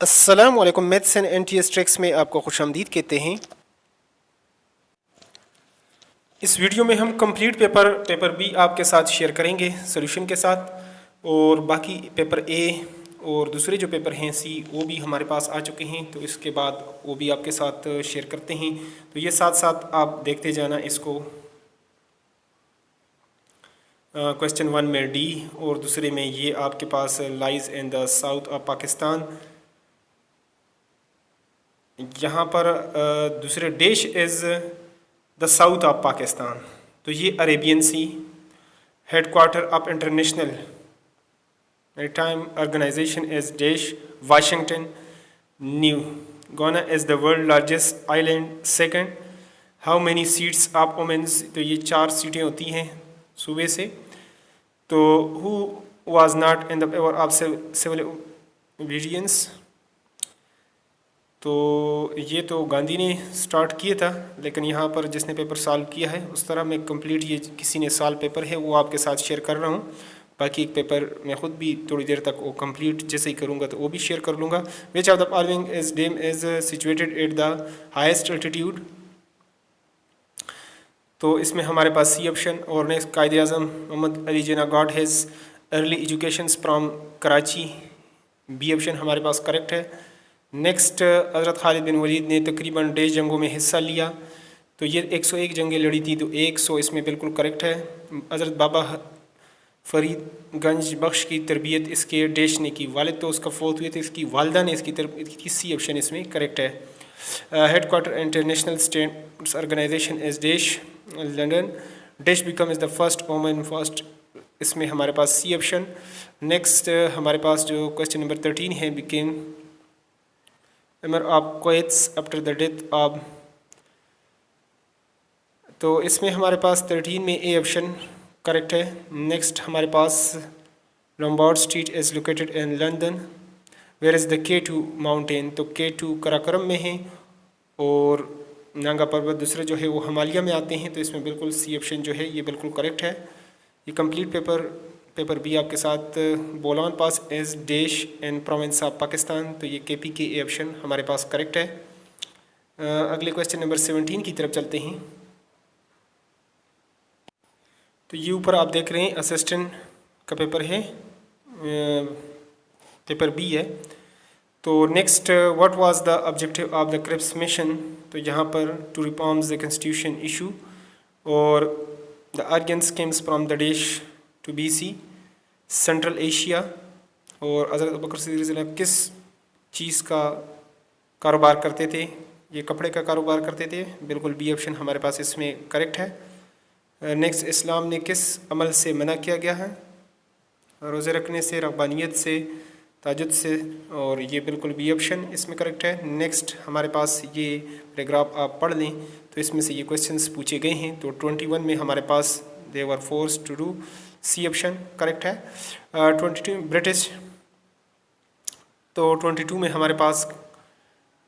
अस्सलाम वालेकुम। Maths and NTS tricks में आपको खुशामदीद कहते हैं। इस वीडियो में हम कंप्लीट पेपर बी आपके साथ शेयर करेंगे सॉल्यूशन के साथ, और बाकी पेपर ए और दूसरे जो पेपर हैं सी वो भी हमारे पास आ चुके हैं, तो इसके बाद वो भी आपके साथ शेयर करते हैं। तो ये साथ साथ आप देखते जाना इसको। क्वेश्चन 1 में डी और दूसरे में ये आपके पास lies in the south of Pakistan. यहाँ पर दूसरे dash is the south of Pakistan, तो ये Arabian sea. Headquarter of international maritime organisation is dash Washington. New Guinea is the world largest island. Second, how many seats of womens, तो ये 4 सीटें होती हैं सूबे से। तो who was not in the favour of civil obedience, तो ये तो गांधी ने स्टार्ट किया था, लेकिन यहाँ पर जिसने पेपर सॉल्व किया है उस तरह मैं कंप्लीट, ये किसी ने सॉल्व पेपर है वो आपके साथ शेयर कर रहा हूँ। बाकी एक पेपर मैं ख़ुद भी थोड़ी देर तक वो कंप्लीट जैसे ही करूँगा तो वो भी शेयर कर लूँगा। Which of the following is dam is situated at the highest altitude, तो इसमें हमारे पास सी ऑप्शन। और next, Quaid-e Azam Mohammad Ali Jinnah got his early education from Karachi. B option हमारे पास करेक्ट है। नेक्स्ट, हज़रत खालिद बिन वलीद ने तकरीबन 150 जंगों में हिस्सा लिया, तो ये 101 जंगें लड़ी थी, तो 100 इसमें बिल्कुल करेक्ट है। हज़रत बाबा फरीदगंज बख्श की तरबियत इसके डैश ने की, वालिद तो उसका फौत हुए थे, इसकी वालदा ने इसकी तरबियत की। सी ऑप्शन इसमें करेक्ट है। Headquarter international students organization is dash London. Dash become is the first women first, इसमें हमारे पास सी ऑप्शन। नेक्स्ट, हमारे पास जो क्वेश्चन नंबर 13 है, became amir of Kuwait after the death of, तो इसमें हमारे पास 13 में ए ऑप्शन करेक्ट है। नेक्स्ट, हमारे पास Lombard street is located in London. Where is the K2 mountain, तो K2 कराकोरम में है, और नांगा पर्वत दूसरे जो है वो हिमालय में आते हैं, तो इसमें बिल्कुल सी ऑप्शन जो है ये बिल्कुल करेक्ट है। ये कंप्लीट पेपर बी आपके साथ Bolan pass is dash in province of Pakistan, तो ये KP के ए ऑप्शन हमारे पास करेक्ट है। अगले क्वेश्चन नंबर 17 की तरफ चलते हैं। तो ये ऊपर आप देख रहे हैं असिस्टेंट का पेपर है, पेपर बी है। तो next, what was the objective of the Cripps mission, तो यहाँ पर to reforms the constitution issue, और the Aryans cames from the dash to BC central Asia. और हज़रत अबू बकर सिद्दीक़ किस चीज़ का कारोबार करते थे, ये कपड़े का कारोबार करते थे, बिल्कुल बी ऑप्शन हमारे पास इसमें करेक्ट है। नेक्स्ट, इस्लाम ने किस अमल से मना किया गया है, रोज़े रखने से, रब्बानियत से, ताजुद से, और ये बिल्कुल बी ऑप्शन इसमें करेक्ट है। नेक्स्ट, हमारे पास ये पैराग्राफ आप पढ़ लें तो इसमें से ये क्वेश्चंस पूछे गए हैं, तो 21 में हमारे पास they were forced to do, C option correct है। 22 ब्रिटिश, तो 22 में हमारे पास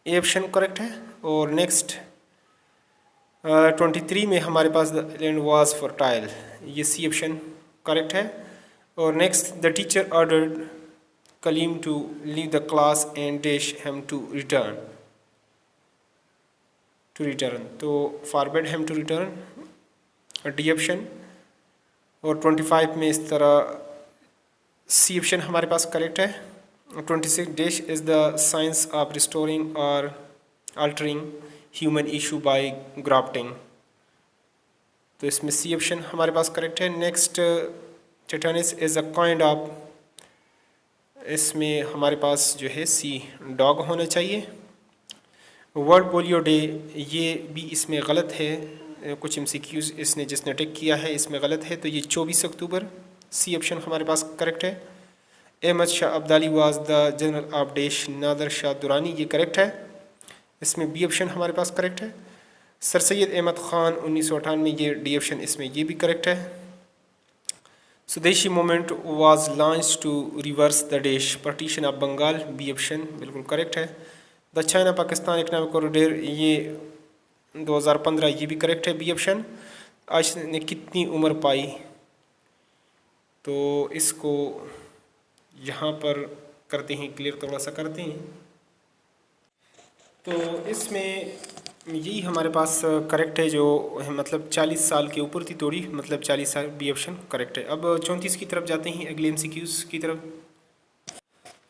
ए ऑप्शन करेक्ट है। और नेक्स्ट, 23 में हमारे पास द लैंड वाज फर्टाइल, ये सी ऑप्शन करेक्ट है। और next, the teacher ordered Kaleem to leave the class and dash him to return, तो forbid him to return, D option. और 25 में इस तरह सी ऑप्शन हमारे पास करेक्ट है। 26, dash is the science of restoring और altering human issue by grafting, तो इसमें सी ऑप्शन हमारे पास करेक्ट है। Next, tetanus is a kind of, इसमें हमारे पास जो है सी डॉग होना चाहिए। वर्ल्ड पोलियो डे, ये भी इसमें गलत है, कुछ MCQs इसने जिसने टिक किया है इसमें गलत है, तो ये 24 अक्टूबर, सी ऑप्शन हमारे पास करेक्ट है। Ahmad Shah Abdali was the general of dash Nadir Shah Durrani, ये करेक्ट है, इसमें बी ऑप्शन हमारे पास करेक्ट है। सर सैयद अहमद ख़ान 1998, ये डी ऑप्शन इसमें ये भी करेक्ट है। Swadeshi movement was launch to reverse the dash partition of Bengal, B option बिल्कुल करेक्ट है। The China Pakistan economic corridor, ये 2015, ये भी करेक्ट है, बी ऑप्शन। आज ने कितनी उम्र पाई, तो इसको यहाँ पर करते हैं क्लियर, थोड़ा सा करते हैं। तो इसमें यही हमारे पास करेक्ट है, जो है मतलब 40 साल के ऊपर थी थोड़ी, मतलब 40 साल, बी ऑप्शन करेक्ट है। अब 34 की तरफ जाते हैं, अगले एमसीक्यूज़ की तरफ।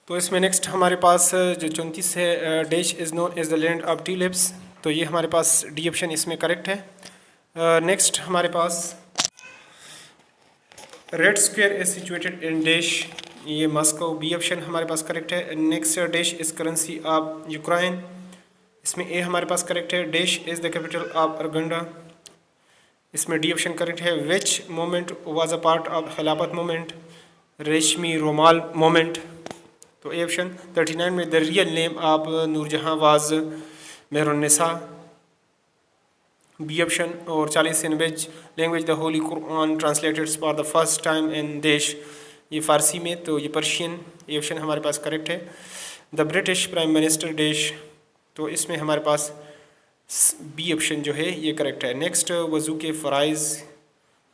तो इसमें नेक्स्ट हमारे पास जो 34 है, dash is known as the land of tulips, तो ये हमारे पास डी ऑप्शन इसमें करेक्ट है। नेक्स्ट हमारे पास red square is situated in dash, ये मॉस्को, बी ऑप्शन हमारे पास करेक्ट है। Next dash is currency of Ukraine, इसमें ए हमारे पास करेक्ट है। Dash is the capital of Uganda, इसमें डी ऑप्शन करेक्ट है। Which movement was a part of Khilafat movement, रेशमी रोमाल मोमेंट, तो ए ऑप्शन। 39 में the real name of Nurjahan was Mehrunnisa, B option. और 40 in which language the holy Quran translated for the first time in देश, ये फ़ारसी में, तो ये पर्शियन, ए ऑप्शन हमारे पास करेक्ट है। द ब्रिटिश प्राइम मिनिस्टर देश, तो इसमें हमारे पास बी ऑप्शन जो है ये करेक्ट है। नेक्स्ट वज़ू के फ़राइज़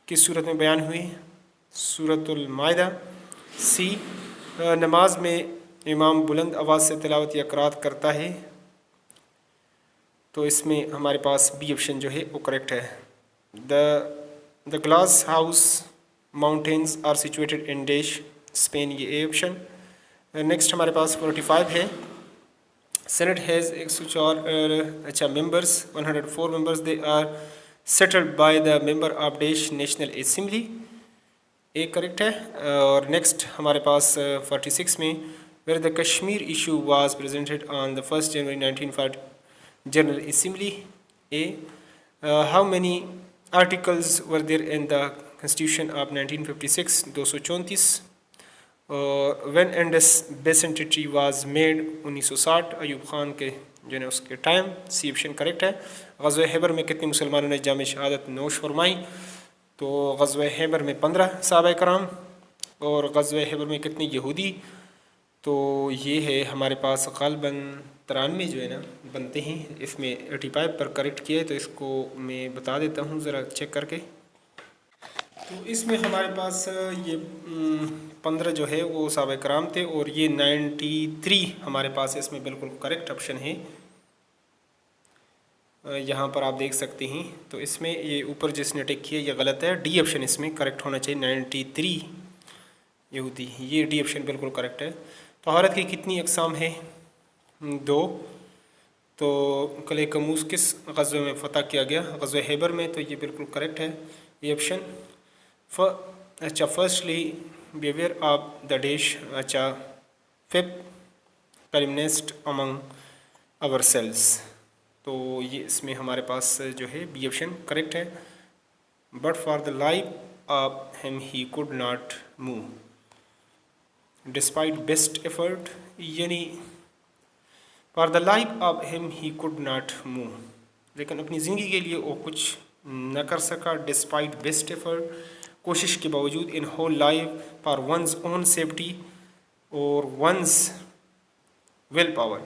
किस सूरत में बयान हुई, सूरतुल माइदा, सी। नमाज में इमाम बुलंद आवाज़ से तिलावत या क़राअत करता है, तो इसमें हमारे पास बी ऑप्शन जो है वो करेक्ट है। The glass house mountains are situated in dash, Spain, ये ए ऑप्शन। नेक्स्ट हमारे पास 45 है। सेनेट हैज़ 104 अच्छा members, 104 members, they are settled by the member of dash national assembly, A correct है। और नेक्स्ट हमारे पास 46 में where the Kashmir issue was presented on the 1 January 1940 general assembly, A. How many articles were there in the constitution of 1956, 234। और when Indus basin treaty was made 1960, Ayub Khan के जो है उसके टाइम, सी ऑप्शन करेक्ट है। ग़ज़वा हैबर में कितने मुसलमानों ने जाम शहादत नोश फरमाई, तो ग़ज़वा हैबर में 15 सहाबा कराम, और ग़ज़वा हैबर में कितने यहूदी, तो ये है हमारे पास ग़ालिबन 93 जो है ना बनते हैं, इसमें 85 पर करेक्ट किया है, तो इसको मैं बता देता हूँ ज़रा चेक करके। तो इसमें हमारे पास ये 15 जो है वो सहाबा कराम थे, और ये 93 हमारे पास इसमें बिल्कुल करेक्ट ऑप्शन है, यहाँ पर आप देख सकते हैं। तो इसमें ये ऊपर जिसने टिक किया ये गलत है, डी ऑप्शन इसमें करेक्ट होना चाहिए, 93 यहूदी, ये डी ऑप्शन बिल्कुल करेक्ट है। तहारत की कितनी अक़साम है, 2। तो कल कमूस किस ग़ज़वे में फ़तह किया गया, ग़ज़वा हैबर में, तो ये बिल्कुल करेक्ट है, ये ऑप्शन। अच्छा firstly behaviour of the dash, अच्छा फिफ्थ कलिमनेस्ट अमंग आवर सेल्स, तो ये इसमें हमारे पास जो है बी ऑप्शन करेक्ट है। But for the life of him he could not move despite best effort, यानी for the life of him he could not move, लेकिन अपनी ज़िंदगी के लिए वो कुछ न कर सका, डिस्पाइट बेस्ट एफर्ट, कोशिश के बावजूद, in whole life for one's own safety और one's will power,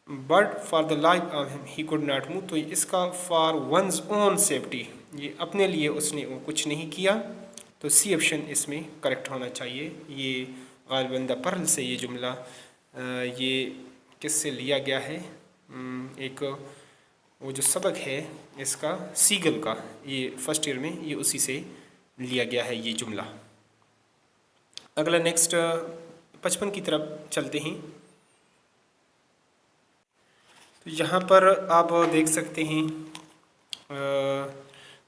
but for the life of him he could not move, तो इसका फॉर वंस ओन सेफ्टी, ये अपने लिए उसने वो कुछ नहीं किया, तो सी ऑप्शन इसमें करेक्ट होना चाहिए। ये ग़ालिबन द पर्ल से ये जुमला ये किससे लिया गया है, एक वो जो सबक है इसका सीगल का, ये फर्स्ट ईयर में ये उसी से लिया गया है ये जुमला। अगला नेक्स्ट 55 की तरफ चलते हैं। तो यहाँ पर आप देख सकते हैं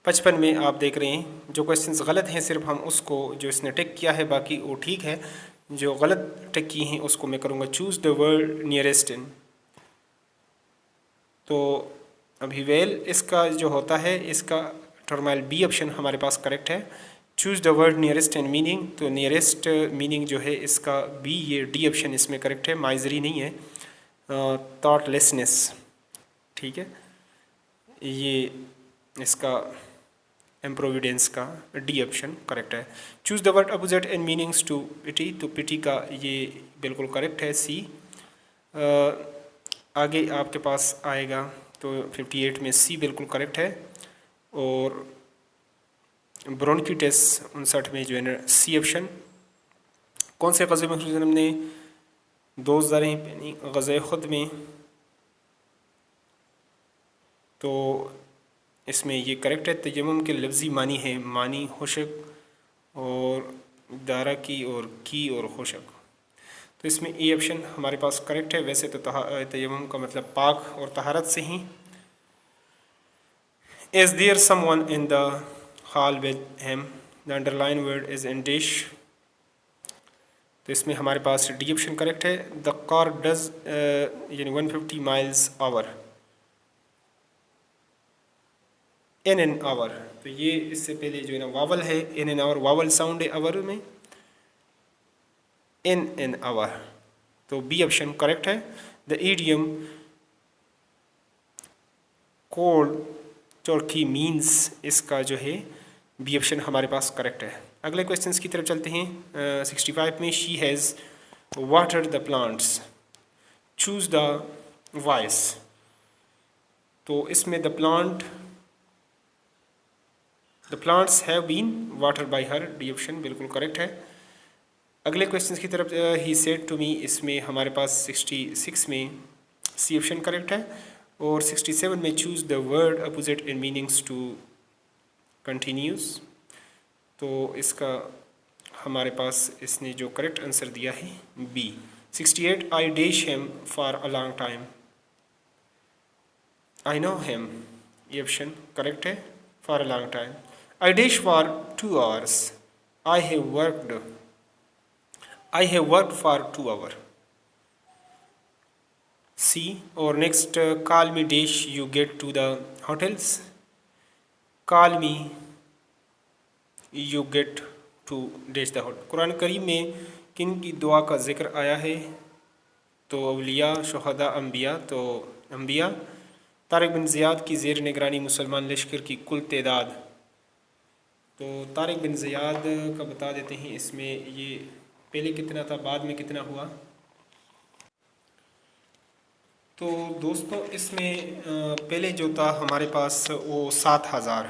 55 में आप देख रहे हैं जो क्वेश्चंस गलत हैं सिर्फ हम उसको जो इसने टिक किया है, बाकी वो ठीक है, जो गलत टिक की हैं उसको मैं करूँगा चूज़ द वर्ड नियरेस्ट इन। तो अभी वेल इसका जो होता है इसका टर्माइल बी ऑप्शन हमारे पास करेक्ट है, choose the word nearest in meaning, तो नियरेस्ट मीनिंग जो है इसका बी, ये डी ऑप्शन इसमें करेक्ट है, माइजरी नहीं है, थॉटलेसनेस, ठीक है, ये इसका एम्प्रोविडेंस का डी ऑप्शन करेक्ट है। Choose the word opposite in meanings to pity, तो पिटी का ये बिल्कुल करेक्ट है, सी। आगे आपके पास आएगा तो 58 में सी बिल्कुल करेक्ट है, और ब्रोंकिटिस 59 में जो है ना सी ऑप्शन कौन से ग़ज़वे में रसूल ने 2 ज़रें पहनी? ग़ज़वे खुद में। तो इसमें ये करेक्ट है। तयम्मुम के लफ्ज़ी मानी है मानी खुशक और दारा की और खुशक। तो इसमें ए ऑप्शन हमारे पास करेक्ट है। वैसे तो तयम्मुम का मतलब पाक और तहारत से ही। Is there someone in the hall with him? The underline word is in dish. तो इसमें हमारे पास डी ऑप्शन करेक्ट है। द कार डज यानी 150 miles hour in an hour. तो ये इससे पहले जो है ना वावल है, in an hour vowel sound है आवर में, इन एन आवर। तो बी ऑप्शन करेक्ट है। The idiom cold turkey means, इसका जो है बी ऑप्शन हमारे पास करेक्ट है। अगले क्वेश्चंस की तरफ चलते हैं। 65 में she has watered the plants, choose the voice. तो इसमें the plants have been watered by her, D option बिल्कुल करेक्ट है। अगले क्वेश्चंस की तरफ ही सेड टू मी, इसमें हमारे पास 66 में सी ऑप्शन करेक्ट है। और 67 में choose the word opposite in meanings to continuous. तो इसका हमारे पास इसने जो करेक्ट आंसर दिया है B. 68 I dash him for a long time, I know him, ये ऑप्शन करेक्ट है। For a long time. I dash for 2 hours, I have worked for 2 hours, C. और next call me dash you get to the hotels, call me you get to dash the hotel. कुरान करीम में किन की दुआ का जिक्र आया है? तो अवलिया, शुहदा, अम्बिया। तो अम्बिया। तारिक बिन ज़ियाद की ज़ेर निगरानी मुसलमान लश्कर की कुल तादाद। तो तारिक बिन ज़ियाद का बता देते हैं। इसमें ये पहले कितना था, बाद में कितना हुआ? तो दोस्तों इसमें पहले जो था हमारे पास वो 7,000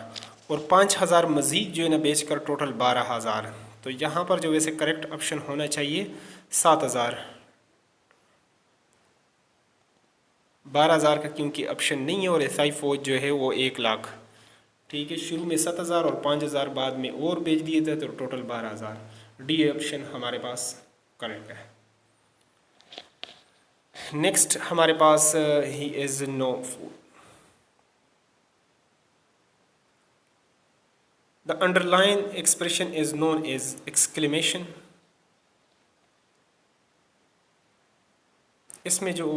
और 5,000 मज़ीद जो है ना बेचकर टोटल 12,000। तो यहाँ पर जो वैसे करेक्ट ऑप्शन होना चाहिए 7,000। 12,000 का क्योंकि ऑप्शन नहीं है और ऐसा फ़ौज जो है वो 1 लाख। ठीक है, शुरू में 7,000 और 5,000 बाद में और बेच दिए थे तो टोटल 12,000। डी ऑप्शन हमारे पास करेक्ट है। नेक्स्ट हमारे पास he is no food. The underline expression is known as exclamation. इसमें जो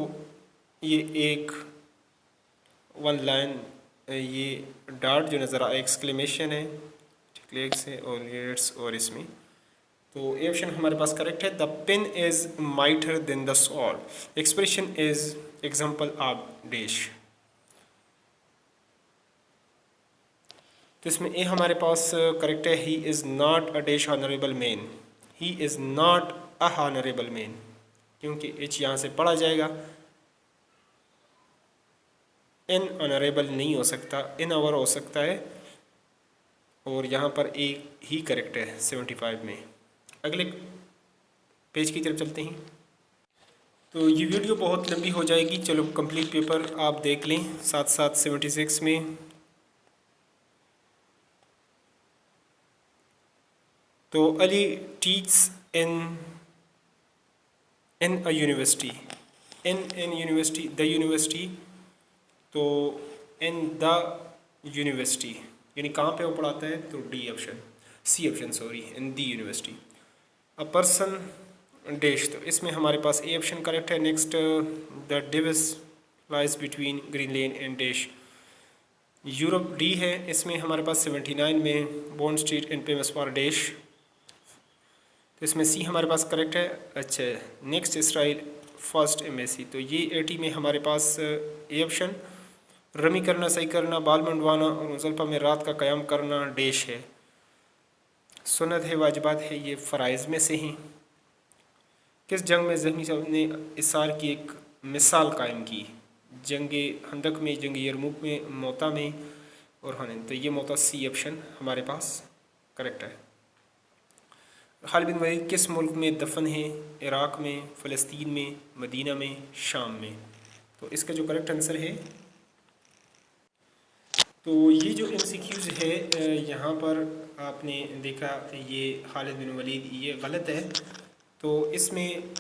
ये एक 1 लाइन ये डार्ट जो नज़र आए एक्सक्लेमेशन है, ठीक से और लेट्स और इसमें तो ए ऑप्शन हमारे पास करेक्ट है। The pen is mightier than the sword, expression is example of dash. तो इसमें ए हमारे पास करेक्ट है। He is not a dash honourable man, he is not a honourable man, क्योंकि एच यहाँ से पढ़ा जाएगा। इन ऑनरेबल नहीं हो सकता, इन आवर हो सकता है और यहाँ पर एक ही करेक्ट है 75 में। अगले पेज की तरफ चलते हैं। तो ये वीडियो बहुत लंबी हो जाएगी, चलो कंप्लीट पेपर आप देख लें साथ साथ 76 में। तो Ali teach in a university, in university, the university. तो इन द यूनिवर्सिटी यानी कहाँ पे वो पढ़ाता है? तो D option, C option sorry, in the university. A person dash, तो इसमें हमारे पास ए ऑप्शन करेक्ट है। Next the Davis lies between Greenland and dash, Europe, D है। इसमें हमारे पास 79 में bond street and famous for dash, तो इसमें सी हमारे पास करेक्ट है। अच्छा, नेक्स्ट इसराइल फर्स्ट एम्बेसी, तो ये 80 में हमारे पास ए ऑप्शन, रमी करना, सही करना, बाल मंडवाना और मुजल्फा में रात का क़याम करना डैश है, सुन्नत है, वाजिबात है, ये फ़राइज़ में से हैं। किस जंग में ज़ख्मी साहब ने इसार की एक मिसाल कायम की? जंग हंदक में, जंग यरमुक में, मोता में और हनन। तो ये मोता सी ऑप्शन हमारे पास करेक्ट है। खालिद बिन वलीद किस मुल्क में दफन है? इराक़ में, फ़लस्तीन में, मदीना में, शाम में। तो इसका जो करेक्ट आंसर है, तो ये जो MCQs है यहाँ पर आपने देखा ये खालिद बिन वलीद ये गलत है। तो इसमें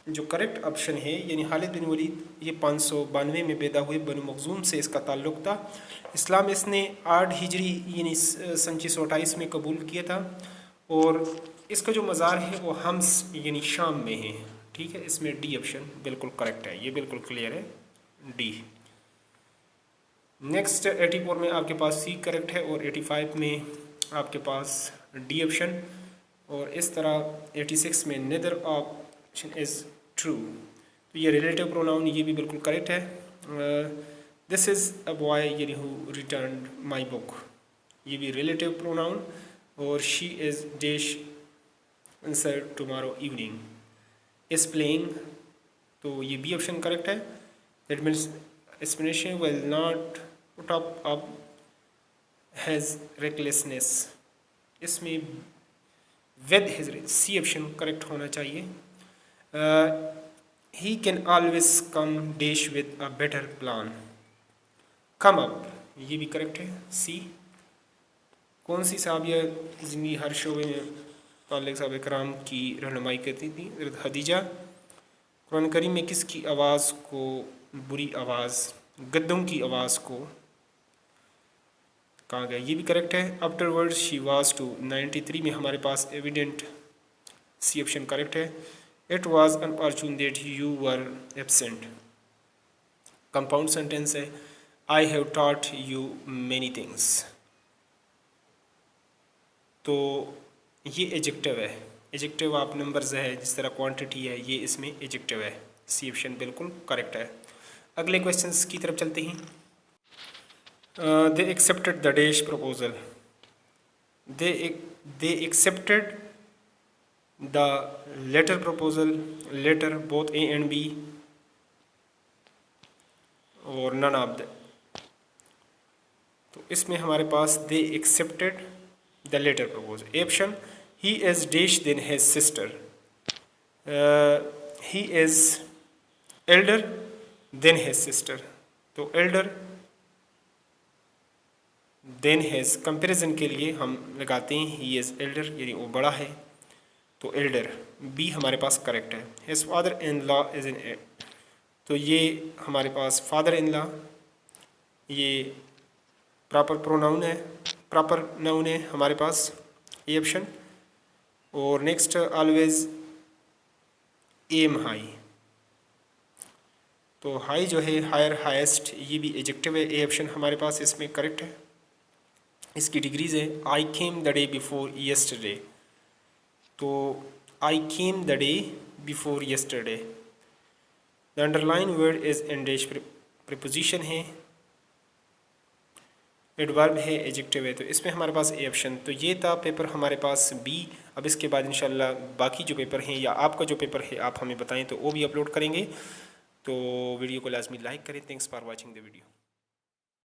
जो करेक्ट ऑप्शन है यानी खालिद बिन वलीद ये 592 में पैदा हुए, बनु मखजूम से इसका ताल्लुक़ था। इस्लाम इसने 8 हिजरी यानी सन 628 में कबूल किया था और इसका जो मज़ार है वो हम्स यानी शाम में है। ठीक है, इसमें डी ऑप्शन बिल्कुल करेक्ट है, ये बिल्कुल क्लियर है, डी। नेक्स्ट 84 में आपके पास सी करेक्ट है और 85 में आपके पास डी ऑप्शन, और इस तरह 86 में नेदर ऑप्शन इज़ ट्रू। तो ये रिलेटिव प्रोनाउन ये भी बिल्कुल करेक्ट है। दिस इज़ अ बॉय यानी हु रिटर्न्ड माय बुक, ये भी रिलेटिव प्रोनाउन, और she is dash answer tomorrow evening is playing, तो ये बी ऑप्शन करेक्ट है। That means explanation will not put up his recklessness, इसमें with his, C option correct होना चाहिए। he can always come dash with a better plan, come up, ये भी correct है, सी। कौन सी साहबिया ज़िंदगी हर शोबे में तालिक साहब इकराम की रहनुमाई करती थी? खदीजा। कुरान करीम में किसकी आवाज़ को बुरी आवाज़, गद्दों की आवाज़ को कहा गया? ये भी करेक्ट है। आफ्टरवर्ड्स शी वाज टू 93 में हमारे पास एविडेंट, सी ऑप्शन करेक्ट है। It was unfortunate that you were absent, compound sentence है। I have taught you many things, तो ये एडजेक्टिव है। एडजेक्टिव आप नंबर्स है जिस तरह क्वांटिटी है, ये इसमें एडजेक्टिव है, सी ऑप्शन बिल्कुल करेक्ट है। अगले क्वेश्चंस की तरफ चलते हैं। They accepted the dash proposal, they accepted the latter proposal, latter both A and B और नन ऑफ द, तो इसमें हमारे पास they accepted the latter proposal. A option, he is dash than his sister, he is elder than his sister, तो elder than his, comparison के लिए हम लगाते हैं ही इज़ एल्डर यानी वो बड़ा है, तो एल्डर, बी हमारे पास करेक्ट है। His father in law is in, तो ये हमारे पास फादर इन लॉ ये प्रॉपर प्रोनाउन है, प्रॉपर नाउन है हमारे पास, ए ऑप्शन। और नेक्स्ट ऑलवेज एम हाई, तो हाई जो है हायर हाईएस्ट, ये भी एडजेक्टिव है, ए ऑप्शन हमारे पास इसमें करेक्ट है। इसकी डिग्रीज है I came the day before yesterday, तो I came the day before yesterday. The underline word is in dash, preposition है, एडवर्ब है, एडजेक्टिव है, तो इसमें हमारे पास ए ऑप्शन। तो ये था पेपर हमारे पास बी। अब इसके बाद इंशाल्लाह बाकी जो पेपर हैं या आपका जो पेपर है आप हमें बताएं तो वो भी अपलोड करेंगे। तो वीडियो को लाजमी लाइक करें। Thanks for watching the video.